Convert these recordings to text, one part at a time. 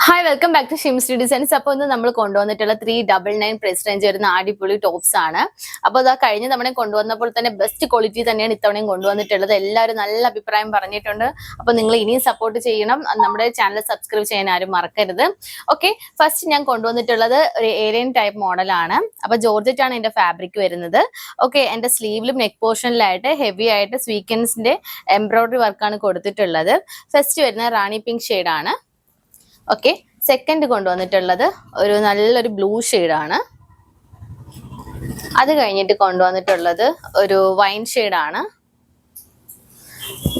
Hi welcome back to Shims Designs. അപ്പോൾ ഇന്ന് നമ്മൾ കൊണ്ടുവന്നിട്ടുള്ള 399 പ്രൈസ് റേഞ്ച് വരുന്ന അടിപൊളി ടോപ്സ് ആണ്. അപ്പോൾ അതാ കഴിഞ്ഞ തവണ കൊണ്ടുവന്നപ്പോൾ തന്നെ ബെസ്റ്റ് ക്വാളിറ്റി തന്നെയാണ് ഇത്തവണയും കൊണ്ടുവന്നിട്ടുള്ളത്. എല്ലാവരും നല്ല അഭിപ്രായം പറഞ്ഞിട്ടുണ്ട്. അപ്പോൾ നിങ്ങൾ ഇനിയും സപ്പോർട്ട് ചെയ്യണം. നമ്മുടെ ചാനൽ സബ്സ്ക്രൈബ് ചെയ്യാൻ ആരും മറക്കരുത്. ഓക്കെ, ഫസ്റ്റ് ഞാൻ കൊണ്ടുവന്നിട്ടുള്ളത് ഒരു ഏലിയൻ ടൈപ്പ് മോഡലാണ്. അപ്പോൾ ജോർജറ്റ് ആണ് എൻ്റെ ഫാബ്രിക് വരുന്നത്. ഓക്കെ, എൻ്റെ സ്ലീവിലും നെക്ക് പോർഷനിലായിട്ട് ഹെവി ആയിട്ട് സ്വീക്കൻസിന്റെ എംബ്രോയിഡറി വർക്കാണ് കൊടുത്തിട്ടുള്ളത്. ഫസ്റ്റ് വരുന്ന റാണി പിങ്ക് ഷെയ്ഡാണ്. ഓക്കെ, സെക്കൻഡ് കൊണ്ടുവന്നിട്ടുള്ളത് ഒരു നല്ലൊരു ബ്ലൂ ഷെയ്ഡാണ്. അത് കഴിഞ്ഞിട്ട് കൊണ്ടുവന്നിട്ടുള്ളത് ഒരു വൈൻ ഷെയ്ഡാണ്.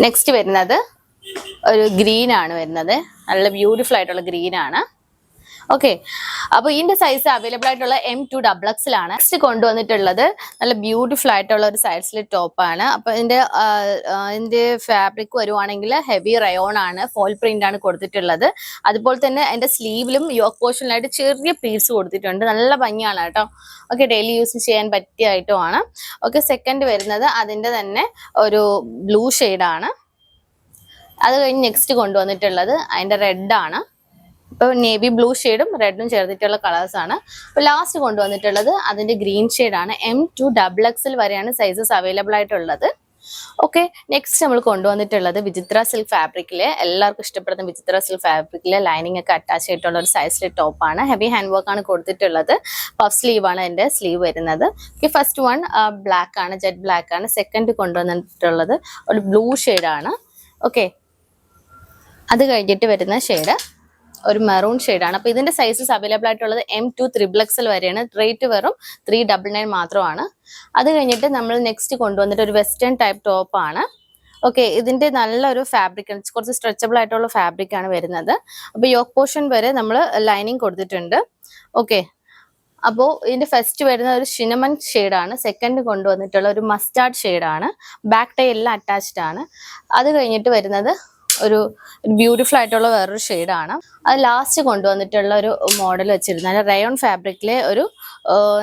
നെക്സ്റ്റ് വരുന്നത് ഒരു ഗ്രീൻ ആണ് വരുന്നത്. നല്ല ബ്യൂട്ടിഫുൾ ആയിട്ടുള്ള ഗ്രീൻ ആണ്. ഓക്കെ, അപ്പൊ ഇതിന്റെ സൈസ് അവൈലബിൾ ആയിട്ടുള്ള M2XX ആണ്. നെക്സ്റ്റ് കൊണ്ടുവന്നിട്ടുള്ളത് നല്ല ബ്യൂട്ടിഫുൾ ആയിട്ടുള്ള ഒരു സൈഡ് സ്ലിറ്റ് ടോപ്പാണ്. അപ്പൊ ഇതിന്റെ ഫാബ്രിക് വരുവാണെങ്കിൽ ഹെവി റയോൺ ആണ്, ഫോയിൽ പ്രിന്റ് ആണ് കൊടുത്തിട്ടുള്ളത്. അതുപോലെ തന്നെ അതിന്റെ സ്ലീവിലും യോക്ക് പോർഷനിലായിട്ട് ചെറിയ പീസ് കൊടുത്തിട്ടുണ്ട്. നല്ല ഭംഗിയാണ് കേട്ടോ. ഓക്കെ, ഡെയിലി യൂസ് ചെയ്യാൻ പറ്റിയ ഐറ്റമാണ്. ഓക്കെ, സെക്കൻഡ് വരുന്നത് അതിന്റെ തന്നെ ഒരു ബ്ലൂ ഷെയ്ഡാണ്. അത് കഴിഞ്ഞ് നെക്സ്റ്റ് കൊണ്ടുവന്നിട്ടുള്ളത് അതിന്റെ റെഡ് ആണ്. ഇപ്പൊ നേവി ബ്ലൂ ഷെയ്ഡും റെഡും ചേർത്തിട്ടുള്ള കളേഴ്സ് ആണ്. അപ്പൊ ലാസ്റ്റ് കൊണ്ടുവന്നിട്ടുള്ളത് അതിന്റെ ഗ്രീൻ ഷെയ്ഡാണ്. M2XX വരെയാണ് സൈസസ് അവൈലബിൾ ആയിട്ടുള്ളത്. ഓക്കെ, നെക്സ്റ്റ് നമ്മൾ കൊണ്ടുവന്നിട്ടുള്ളത് വിചിത്ര സിൽക്ക് ഫാബ്രിക്കിലെ, എല്ലാവർക്കും ഇഷ്ടപ്പെടുന്ന വിചിത്ര സിൽക്ക് ഫാബ്രിക്കിലെ ലൈനിങ് ഒക്കെ അറ്റാച്ച് ചെയ്തിട്ടുള്ള ഒരു സൈസിലെ ടോപ്പാണ്. ഹെവി ഹാൻഡ് വർക്ക് ആണ് കൊടുത്തിട്ടുള്ളത്. പഫ് സ്ലീവ് ആണ് എൻ്റെ സ്ലീവ് വരുന്നത്. ഓക്കെ, ഫസ്റ്റ് വൺ ബ്ലാക്ക് ആണ്, ജെറ്റ് ബ്ലാക്ക് ആണ്. സെക്കൻഡ് കൊണ്ടുവന്നിട്ടുള്ളത് ഒരു ബ്ലൂ ഷെയ്ഡാണ്. ഓക്കെ, അത് കഴിഞ്ഞിട്ട് വരുന്ന ഷെയ്ഡ് ഒരു മെറൂൺ ഷെയ്ഡാണ്. അപ്പൊ ഇതിന്റെ സൈസസ് അവൈലബിൾ ആയിട്ടുള്ളത് M2XXL വരെയാണ്. റേറ്റ് വെറും 399 മാത്രമാണ്. അത് കഴിഞ്ഞിട്ട് നമ്മൾ നെക്സ്റ്റ് കൊണ്ടുവന്നിട്ട് ഒരു വെസ്റ്റേൺ ടൈപ്പ് ടോപ്പാണ്. ഓക്കെ, ഇതിന്റെ നല്ലൊരു ഫാബ്രിക്, കുറച്ച് സ്ട്രെച്ചബിൾ ആയിട്ടുള്ള ഫാബ്രിക് ആണ് വരുന്നത്. അപ്പൊ യോക്ക് പോർഷൻ വരെ നമ്മൾ ലൈനിങ് കൊടുത്തിട്ടുണ്ട്. ഓക്കെ, അപ്പോൾ ഇതിന്റെ ഫസ്റ്റ് വരുന്ന ഒരു സിനമൺ ഷെയ്ഡാണ്. സെക്കൻഡ് കൊണ്ടുവന്നിട്ടുള്ള ഒരു മസ്റ്റാർഡ് ഷെയ്ഡാണ്. ബാക്ക് ടൈ എല്ലാം അറ്റാച്ച്ഡ് ആണ്. അത് കഴിഞ്ഞിട്ട് വരുന്നത് ഒരു ബ്യൂട്ടിഫുൾ ആയിട്ടുള്ള വേറൊരു ഷെയ്ഡാണ്. അത് ലാസ്റ്റ് കൊണ്ടുവന്നിട്ടുള്ള ഒരു മോഡൽ വെച്ചിരുന്നത് റയോൺ ഫാബ്രിക്കിലെ ഒരു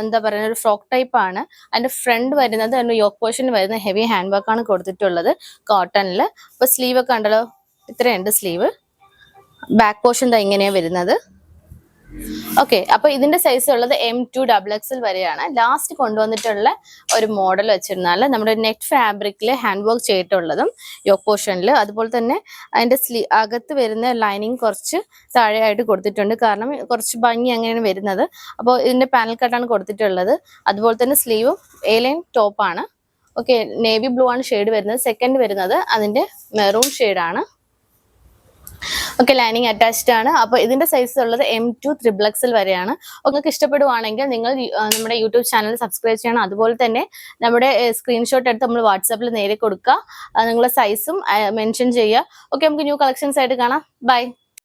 എന്താ പറയുക, ഒരു ഫ്രോക്ക് ടൈപ്പ് ആണ്. അതിന്റെ ഫ്രണ്ട് വരുന്നത് യോക്ക് പോർഷനിൽ വരുന്ന ഹെവി ഹാൻഡ് വർക്ക് ആണ് കൊടുത്തിട്ടുള്ളത് കോട്ടണിൽ. അപ്പൊ സ്ലീവ് ഒക്കെ ഉണ്ടല്ലോ, ഇത്രയുണ്ട് സ്ലീവ്. ബാക്ക് പോർഷൻ ഇങ്ങനെയാണ് വരുന്നത്. ഓക്കെ, അപ്പൊ ഇതിന്റെ സൈസ് ഉള്ളത് M2XX വരെയാണ്. ലാസ്റ്റ് കൊണ്ടുവന്നിട്ടുള്ള ഒരു മോഡൽ വെച്ചിരുന്നാൽ നമ്മുടെ നെറ്റ് ഫാബ്രിക്കിൽ ഹാൻഡ് വർക്ക് ചെയ്തിട്ടുള്ളതും യോക്ക് പോർഷനിൽ, അതുപോലെ തന്നെ അതിന്റെ അകത്ത് വരുന്ന ലൈനിങ് കുറച്ച് താഴെയായിട്ട് കൊടുത്തിട്ടുണ്ട്. കാരണം കുറച്ച് ഭംഗി അങ്ങനെയാണ് വരുന്നത്. അപ്പോൾ ഇതിന്റെ പാനൽ കട്ടാണ് കൊടുത്തിട്ടുള്ളത്. അതുപോലെ തന്നെ സ്ലീവും A-ലൈൻ ടോപ്പാണ്. ഓക്കെ, നേവി ബ്ലൂ ആണ് ഷെയ്ഡ് വരുന്നത്. സെക്കൻഡ് വരുന്നത് അതിന്റെ മെറൂൺ ഷെയ്ഡാണ്. ഓക്കെ, ലൈനിങ് അറ്റാച്ച്ഡ് ആണ്. അപ്പൊ ഇതിന്റെ സൈസ് ഉള്ളത് M2XXL വരെയാണ്. നിങ്ങൾക്ക് ഇഷ്ടപ്പെടുവാണെങ്കിൽ നിങ്ങൾ നമ്മുടെ യൂട്യൂബ് ചാനൽ സബ്സ്ക്രൈബ് ചെയ്യണം. അതുപോലെ തന്നെ നമ്മുടെ സ്ക്രീൻഷോട്ട് എടുത്ത് നമ്മൾ വാട്സാപ്പിൽ നേരെ കൊടുക്കുക. നിങ്ങളുടെ സൈസും മെൻഷൻ ചെയ്യുക. ഓക്കെ, നമുക്ക് ന്യൂ കളക്ഷൻസ് ആയിട്ട് കാണാം. ബൈ.